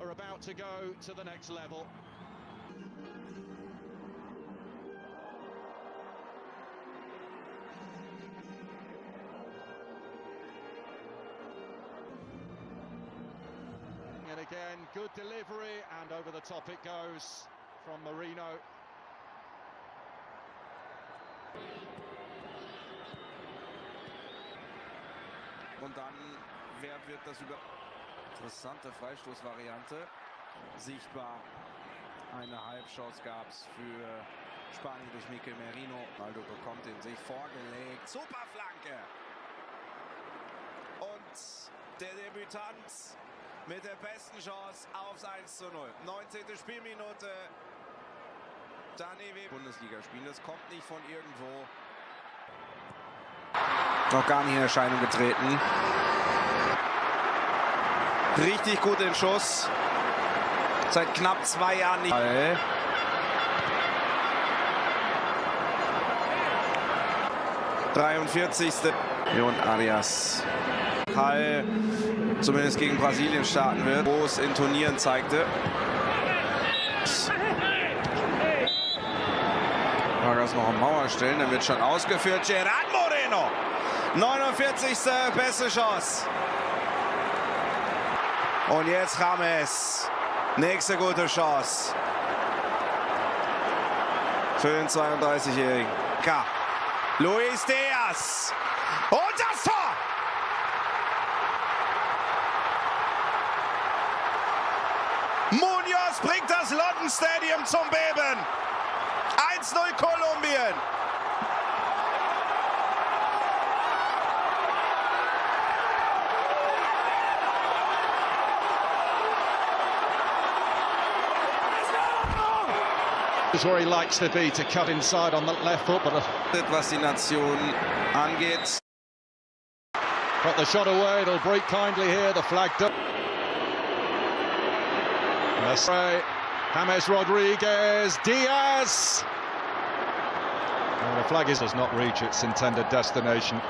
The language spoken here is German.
They're about to go to the next level. And again, good delivery, and over the top it goes from Marino. Und dann, wer wird das über... Interessante Freistoßvariante. Sichtbar. Eine Halbchance gab es für Spanien durch Mikel Merino. Ronaldo bekommt ihn sich vorgelegt. Super Flanke! Und der Debütant mit der besten Chance aufs 1:0. 19. Spielminute. Dani Bundesligaspiel. Das kommt nicht von irgendwo. Noch gar nicht in Erscheinung getreten. Richtig gut den Schuss. Seit knapp 2 Jahren nicht. 43. Und Arias. Hall zumindest gegen Brasilien starten wird, wo es in Turnieren zeigte. Vargas noch am Mauer stellen, dann wird schon ausgeführt. Gerard Moreno. 49. beste Chance. Und jetzt James. Nächste gute Chance. Für den 32-Jährigen. Luis Diaz. Und das Tor! Munoz bringt das London Stadium zum Beben. 1:0 Kolumbien. Is where he likes to be, to cut inside on the left foot, but was die Nation angeht. Got the shot away, it'll break kindly here, the flag down. James Rodriguez, Diaz. And the flag does not reach its intended destination.